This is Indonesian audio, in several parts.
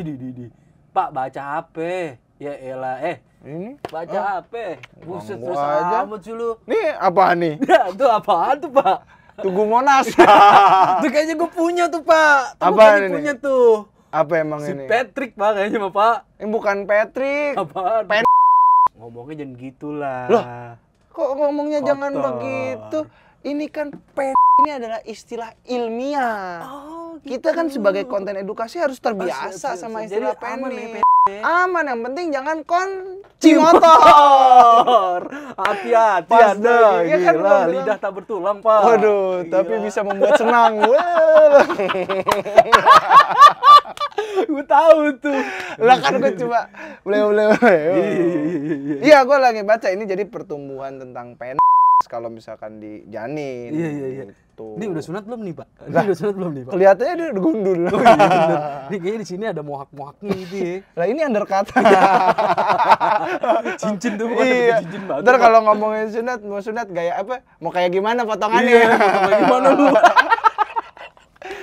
di. Pak baca HP. Ya elah, Ini baca HP. Buset gua susah aja. amat sih lu. Nih apa nih? Ya, itu apaan tuh, Pak? Tugu Monas. Itu kayaknya gue punya tuh, Pak. Tuh Apa kayaknya ini? punya tuh. Apa emang Si ini? Patrick, Pak, kayaknya mah, Pak. Ini bukan Patrick. Apaan? Pen- Ngomongnya jangan gitulah. Loh, kok ngomongnya Kotor. jangan begitu? Ini kan ini adalah istilah ilmiah. Oh, Kita kan sebagai konten edukasi harus terbiasa siap. sama Jadi istilah aman nih, penik. Aman, yang penting jangan kunci motor. motor. Hati-hati Pas Anda. lagi, ya kan Gila, gua bilang. lidah tak bertulang, Pak. Waduh, Gila. tapi bisa membuat senang. Wah. Gue tahu tuh. Lah kan gue coba boleh. Iya, gue lagi baca ini jadi pertumbuhan tentang penis kalau misalkan di janin. Iya. Gitu. Ini udah sunat belum nih, Pak? Ini udah sunat belum nih, Pak? Kelihatannya dia udah gundul. Oh, iya bener. Ini kayaknya di sini ada mohak-mohaknya gitu ya. Lah ini undercut. Cincin tuh bukan Iya. cincin batu. Ntar Pak. kalau ngomongin sunat, mau sunat gaya apa? Mau kayak gimana potongannya? Iya, potongnya gimana lu?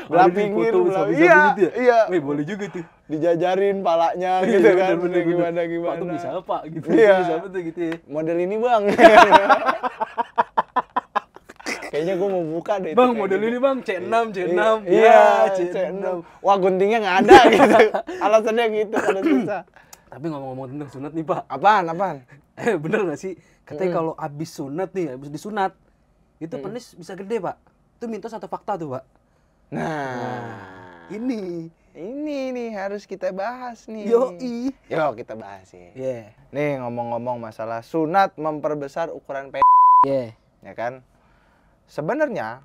Belah Ada di pinggir, foto belah- sapi-sapi iya, gitu ya? iya. Wih, boleh juga tuh. Dijajarin palanya Iya, gitu kan. bener. Gimana. Pak tuh bisa apa gitu. Iya. Bisa apa tuh gitu ya. Model ini, Bang. Kayaknya gue mau buka deh. Bang, itu kayak model gitu. ini Bang, C6. Iya, C6. Wah, guntingnya nggak ada gitu. Alasannya gitu kalau susah. Tapi ngomong-ngomong tentang sunat nih, Pak. Apaan? Bener gak sih? Katanya kalau abis sunat nih, abis disunat, itu penis bisa gede, Pak. Itu mitos atau fakta tuh, Pak? Nah, Ini nih harus kita bahas nih. yoi. Yuk kita bahas ya. Yeah. Nih ngomong-ngomong masalah sunat memperbesar ukuran penis, Yeah. ya kan? Sebenarnya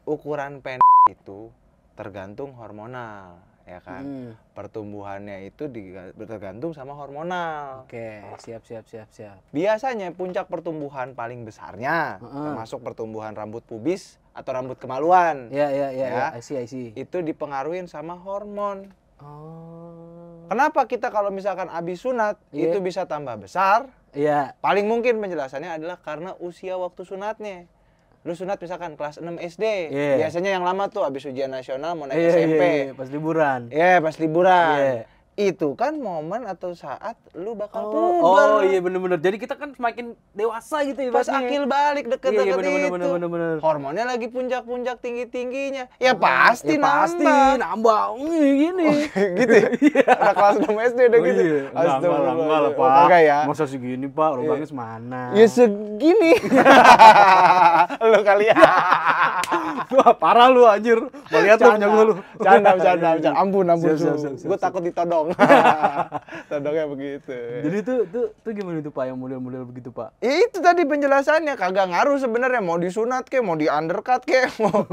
ukuran penis itu tergantung hormonal, ya kan? Pertumbuhannya itu tergantung sama hormonal. Oke, siap. Biasanya puncak pertumbuhan paling besarnya, termasuk pertumbuhan rambut pubis atau rambut kemaluan, Iya. I see. itu dipengaruhi sama hormon. Oh. Kenapa kita kalau misalkan habis sunat Iya. itu bisa tambah besar? Iya. Paling mungkin penjelasannya adalah karena usia waktu sunatnya. Lu sunat misalkan kelas 6 SD. Iya. Biasanya yang lama tuh habis ujian nasional mau naik Iya, SMP. pas liburan. Iya, pas liburan. Iya. Itu kan momen atau saat lu bakal Oh, puber. iya bener. Jadi kita kan semakin dewasa gitu ya. Pas akil balik deket-deket Iya, itu. bener. Hormonnya lagi puncak-puncak tinggi-tingginya. Ya pasti Ya pasti nambah. Gini. gitu ya? Udah kelas 6 SD udah gitu. Enggak lah, Pak. Enggak ya? Masa segini, Pak? Lubangnya semana? Ya segini. Lu kali ya. Wah, parah lu anjir. Mau lihat lu punya gua lu. Canda. Ampun. Siap. Gue takut ditodong. Todongnya begitu. Jadi tuh gimana tuh, Pak, yang model-model begitu, Pak? Ya itu tadi penjelasannya, kagak ngaruh sebenarnya mau disunat kek, mau di undercut kek, mau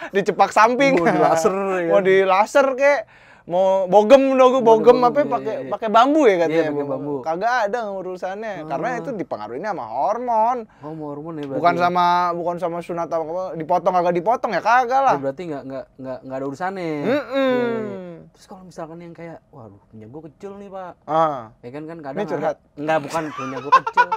dicepak samping, Mau di laser, ya. mau di laser kek, mau bogem apa iya. pakai bambu ya katanya. Iya, pakai bambu. Kagak ada urusannya, karena itu dipengaruhi sama hormon. Oh, mau hormon ya berarti. Bukan sama sunat apa dipotong kagak dipotong ya kagak lah. Ya, berarti nggak ada urusannya. Iya. Terus kalau misalkan yang kayak, waduh, punya gue kecil nih, Pak. Ya kan kadang Ini curhat. Enggak, bukan punya gue kecil.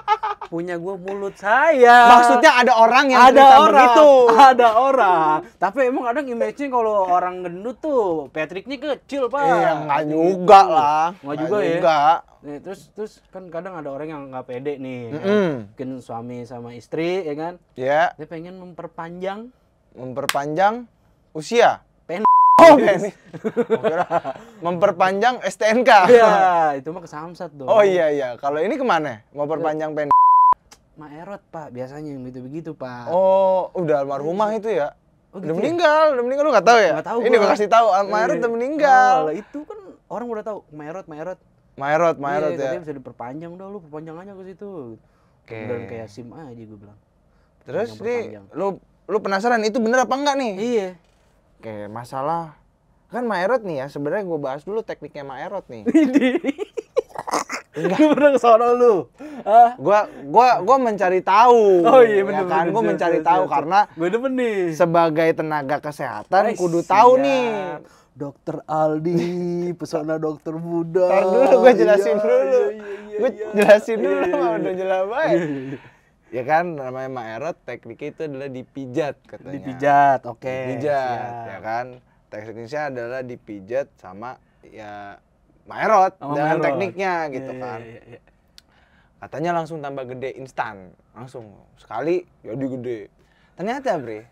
Punya gue mulut saya. Maksudnya ada orang yang cerita begitu. Ada orang. Tapi emang kadang image-nya kalau orang gendut tuh Patrick-nya kecil, Pak. Iya, nggak juga lah. Nggak juga ya. Juga. Nih, terus kan kadang ada orang yang nggak pede nih. Kan? Mungkin suami sama istri, ya kan? Ya, Dia pengen memperpanjang usia. Pen. Oh, penis. Memperpanjang STNK. Iya, itu mah kesamsat dong. Oh iya. Kalau ini kemana? Mau perpanjang pen. Maerot, Pak, biasanya yang begitu-begitu, Pak. Oh, udah almarhumah itu ya? Oh, Udah gitu meninggal lu nggak tahu ya? Nggak tahu Ini gua. gua kasih tahu, Maerot udah meninggal. Lah itu kan orang udah tahu, Maerot. Maerot Iya, ya. katanya bisa diperpanjang, udah lu perpanjang aja ke situ. Oke. Dan kayak SIM aja gue bilang. Terus nih, Perpanjang. lu penasaran itu bener apa enggak nih? Iya. Oke, masalah kan Maerot nih ya, sebenarnya gua bahas dulu tekniknya Maerot nih. Lu pernah ke sono lu? Hah? Gua mencari tahu. Oh iya, ya bener, kan, bener. gua Siap, mencari siap, tahu siap. karena Gue demen nih. sebagai tenaga kesehatan kudu Siap. tahu nih. Dokter Aldi, pesona dokter muda. Ntar dulu gue jelasin dulu. Iya, Gue iya. jelasin dulu Iya, mah iya. udah jelas banget. Iya. Ya kan namanya Maerot, tekniknya itu adalah dipijat katanya. Dipijat, oke. Dipijat, siap. ya kan. Tekniknya adalah dipijat sama ya Maerot Sama dengan Maerot. tekniknya gitu Iya, kan. iya, iya. Katanya langsung tambah gede instan, langsung sekali jadi gede. Ternyata bre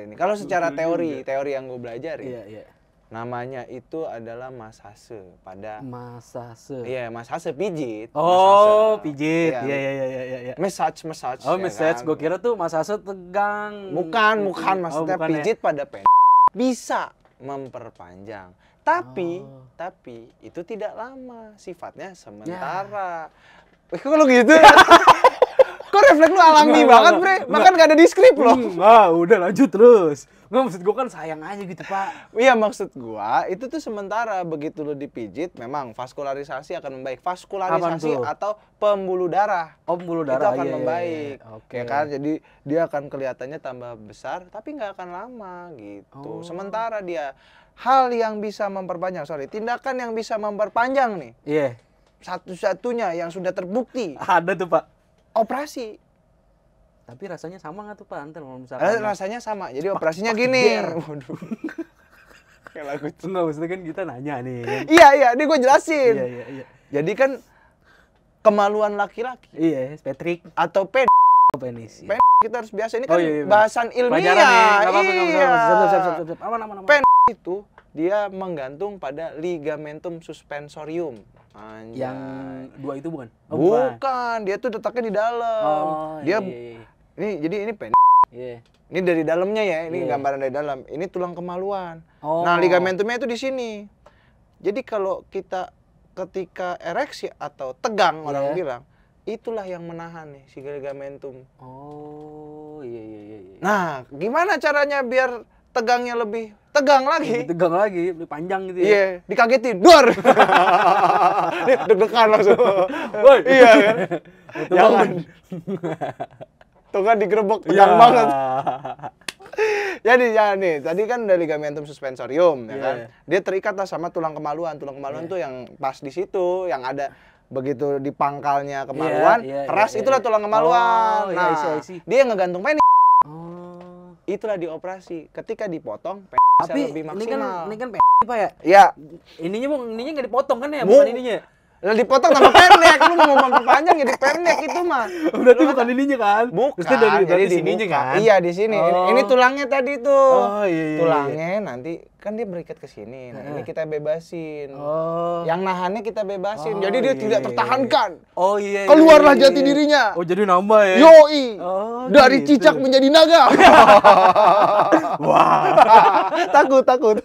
ini kalau secara teori yang gue belajar Iya, iya. namanya itu adalah massage pada Massage. iya massage pijit. Oh, massage. pijit. Iya, Iya, iya, iya, iya, iya. massage. Oh, ya massage. kan? Gue kira tuh massage tegang. Bukan, Gitu. maksudnya bukan ya? pijit pada bisa memperpanjang. Tapi itu tidak lama, sifatnya sementara. Kok lu gitu? Kok refleks lu alami banget, Bre? Bahkan gak ada di skrip loh. Udah lanjut terus. Nggak, maksud gue kan sayang aja gitu, Pak. Iya, maksud gua itu tuh sementara, begitu lu dipijit memang vaskularisasi akan membaik. Vaskularisasi atau pembuluh darah. Oh, pembuluh Itu darah. akan iya, membaik. iya. Oke. Ya kan? Jadi dia akan kelihatannya tambah besar tapi nggak akan lama gitu. Oh. Sementara dia hal yang bisa memperpanjang, tindakan yang bisa memperpanjang nih. Iya. Satu-satunya yang sudah terbukti Ada tuh, Pak. operasi. Tapi rasanya sama nggak tuh, Pak? Antar kalau misalkan Rasanya sama. Jadi operasinya gini. Waduh. Kayak lagu. Enggak, maksudnya kan kita nanya nih. Kan? Iya, ini gue jelasin. Iya. Jadi kan kemaluan laki-laki Iya, Patrick. atau Penis. Pen kita harus biasa, ini kan iya, bahasan ilmiah. Pelajaran nih, nggak apa-apa, nggak Iya. Siap. Aman. Pen itu dia menggantung pada ligamentum suspensorium. Anjay. Yang dua itu bukan? Bukan, dia tuh letaknya di dalam. Oh, Dia iya. ini pen. Iya. Ini dari dalamnya ya, ini Iya. gambaran dari dalam. Ini tulang kemaluan. Oh. Nah, ligamentumnya itu di sini. Jadi kalau kita ketika ereksi atau tegang orang bilang, itulah yang menahan nih si ligamentum. Oh, iya. Nah, gimana caranya biar tegangnya lebih tegang lagi? Lebih tegang lagi, lebih panjang gitu ya. Iya, dikagetin, dor. Nih, deg-degan langsung. Woi. Iya kan? Itu Jangan. banget. Tuh kan digerebek, tegang banget. Jadi ya nih, tadi kan ada ligamentum suspensorium, ya kan? Dia terikat lah sama tulang kemaluan. Tulang kemaluan tuh yang pas di situ, yang ada begitu di pangkalnya kemaluan, keras itulah tulang kemaluan. Oh, nah, isi. dia ngegantung penis. Oh. Itulah dioperasi. Ketika dipotong, penis bisa Tapi lebih maksimal. ini kan Pak ya? Iya. Ininya nggak dipotong kan ya? Bukan ininya. Lah dipotong tambah pendek, lu mau memperpanjang jadi pendek itu mah. Berarti bukan ininya kan? Bukan, Dari jadi sininya dibuka. kan? Iya, di sini. Oh. Ini tulangnya tadi tuh. Oh, iya. Tulangnya nanti kan dia berikat ke sini. Nah, ini kita bebasin. Oh. Yang nahannya kita bebasin. Oh, jadi dia tidak tertahankan. Oh iya. Keluarlah jati dirinya. Oh, jadi nambah ya. Yoi. Oh, dari gitu. cicak menjadi naga. Wah. takut.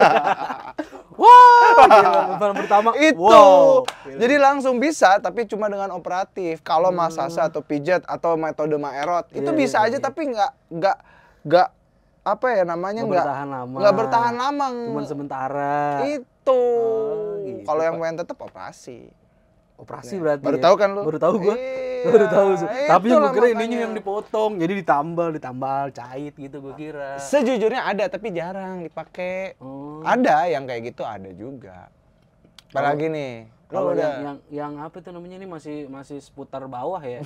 Wah, gila. Baru pertama Itu. Wow. Jadi langsung bisa tapi cuma dengan operatif. Kalau massage atau pijat atau metode Maerot itu bisa aja tapi nggak apa ya namanya nggak bertahan lama. Cuman sementara. Itu. gitu, Kalau yang Pak. pengen tetap operasi. Operasi berarti. Baru ya? tahu kan lu? Baru tahu gua. Iya, Baru tahu. Tapi yang gua itulah kira makanya. ininya yang dipotong, jadi ditambal, cait gitu gua kira. Sejujurnya ada tapi jarang dipakai. Oh. Ada yang kayak gitu ada juga. Apalagi nih. Kalau udah yang apa itu namanya ini masih seputar bawah ya.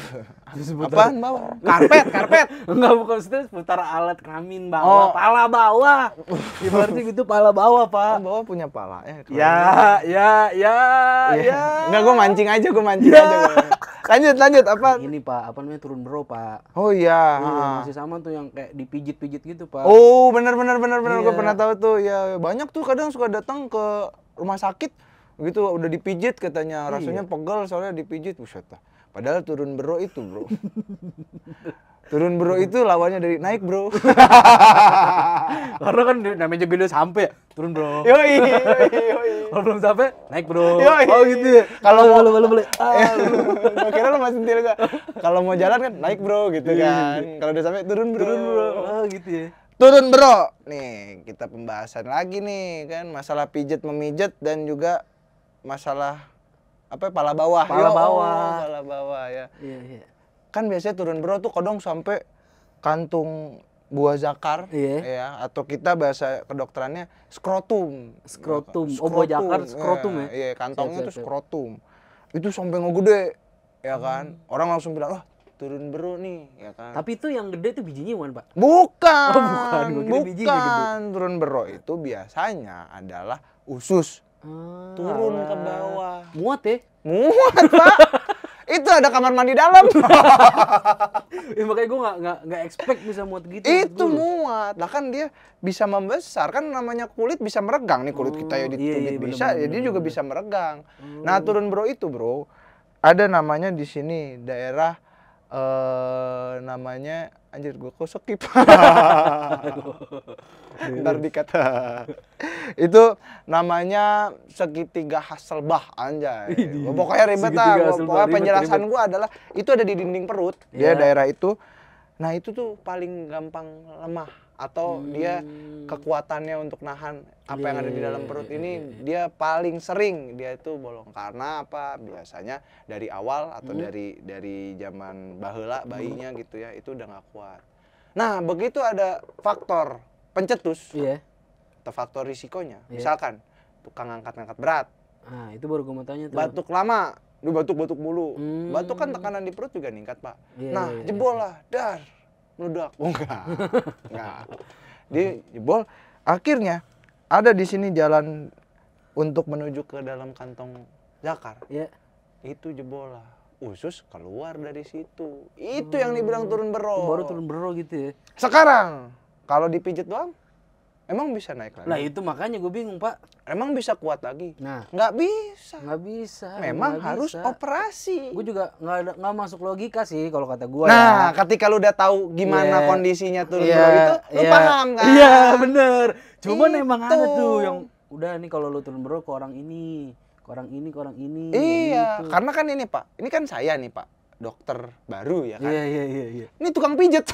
apaan bawah? Karpet. Enggak, bukan seputar alat kelamin bawah, pala bawah. Ibaratnya gitu pala bawah, Pak. Bawah punya pala. Ya. Enggak, gua mancing aja. Lanjut apa? Ini Pak, apa namanya turun bro, Pak. Oh iya. Iya, masih sama tuh yang kayak dipijit-pijit gitu, Pak. Oh, benar. Gua Iya. pernah tahu tuh. Ya, banyak tuh kadang suka datang ke rumah sakit gitu udah dipijit katanya. Rasanya pegel soalnya dipijit. Buset dah. Padahal turun bro itu, Bro. Turun bro itu lawannya dari naik, Bro. Karena kan namanya juga udah sampai ya, turun bro. Yoi. Kalau belum sampai, naik bro. Yoi. Oh gitu ya. Kalau mau boleh. Gua kira lu masih sendiri gak? Kalau mau jalan kan naik, Bro, gitu kan. Kalau udah sampai turun, Bro. Oh gitu ya. Turun, Bro. Nih, kita pembahasan lagi nih kan masalah pijat memijat dan juga masalah apa pala bawah. Pala bawah ya. Iya. Kan biasanya turun, Bro, tuh kadang sampai kantung buah zakar ya, atau kita bahasa kedokterannya skrotum. Oh, buah zakar skrotum ya. Iya, kantongnya tuh skrotum. Itu sampai ngegede ya kan. Orang langsung bilang, "Wah, turun, Bro nih," ya kan. Tapi itu yang gede itu bijinya bukan, Pak? Bukan. Oh, bukan. Gua kira bijinya gede. Turun, Bro, itu biasanya adalah usus. Turun ke bawah. Muat ya? Muat, Pak. Itu ada kamar mandi dalam. Ya, makanya gue nggak expect bisa muat gitu. Itu muat. Lah kan dia bisa membesar. Kan namanya kulit bisa meregang nih, kulit kita ya ditubit bisa, ya dia juga bisa meregang. Nah, turun bro itu, Bro. Ada namanya di sini daerah namanya anjir gue kok skip. Ntar dikata. Itu namanya segitiga Hasselblad anjay. Pokoknya ribet lah. Pokoknya penjelasan gue adalah itu ada di dinding perut. Dia daerah itu. Nah, itu tuh paling gampang lemah atau dia kekuatannya untuk nahan apa yang ada di dalam perut ini dia paling sering dia itu bolong. Karena apa? Biasanya dari awal atau dari zaman baheula bayinya gitu ya, itu udah nggak kuat. Nah, begitu ada faktor pencetus atau faktor risikonya, misalkan tukang angkat-angkat berat. Nah, itu baru gue mau tanya tuh. Batuk lama, lu batuk-batuk mulu. Batuk kan tekanan di perut juga meningkat, Pak. Nah, jebol lah, dar, meledak. Oh, enggak. Dia jebol, akhirnya ada di sini jalan untuk menuju ke dalam kantong zakar. Itu jebol lah. Usus keluar dari situ. Itu yang dibilang turun bero. Baru turun bero gitu ya. Sekarang kalau dipijit doang, emang bisa naik lagi? Nah itu makanya gue bingung, Pak. Emang bisa kuat lagi? Nah, nggak bisa. Nggak bisa. Memang harus operasi. Gue juga nggak masuk logika sih kalau kata gue. Nah, ketika lu udah tahu gimana kondisinya turun bro itu, lu paham kan? Iya, bener. Cuman emang ada tuh yang udah nih kalau lu turun bro ke orang ini, ke orang ini, ke orang ini. Iya, gitu. Karena kan ini Pak, ini kan saya nih Pak. Dokter baru ya kan? Iya. Ini tukang pijet.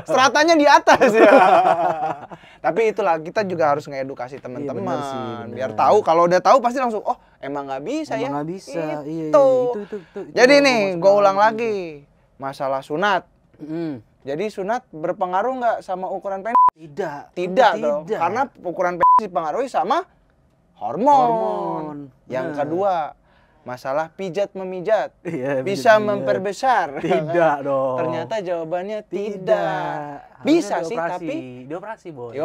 Stratanya di atas ya. Tapi itulah kita juga harus ngedukasi teman-teman biar tahu. Kalau udah tahu pasti langsung oh emang nggak bisa ya. Emang nggak bisa. Itu. Jadi nih gue ulang lagi masalah sunat. Jadi sunat berpengaruh nggak sama ukuran penis? Tidak dong. Karena ukuran penis dipengaruhi sama hormon. Yang kedua masalah pijat memijat bisa memperbesar. Tidak dong. Ternyata jawabannya tidak. Bisa sih tapi dioperasi, Boy.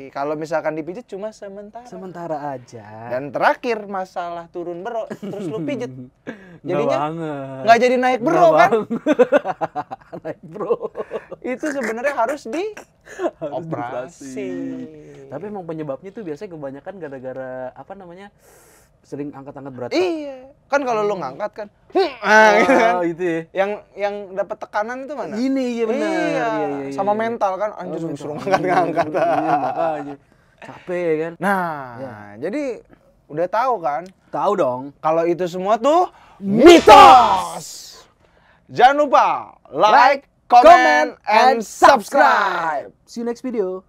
Kalau misalkan dipijat cuma sementara. Sementara aja. Dan terakhir masalah turun bero terus lu pijat. Jadinya nggak jadi naik bro kan? Naik bro. Itu sebenarnya harus operasi. Tapi emang penyebabnya tuh biasanya kebanyakan gara-gara apa namanya? Sering angkat-angkat berat. Iya, kan kalau lu ngangkat kan, itu ya. Yang dapat tekanan itu mana? Ini iya benar. Iya, sama mental kan, anjir suruh ngangkat. Iya makanya capek ya kan. Nah, jadi udah tahu kan? Tahu dong. Kalau itu semua tuh mitos. Jangan lupa like, comment, and subscribe. See you next video.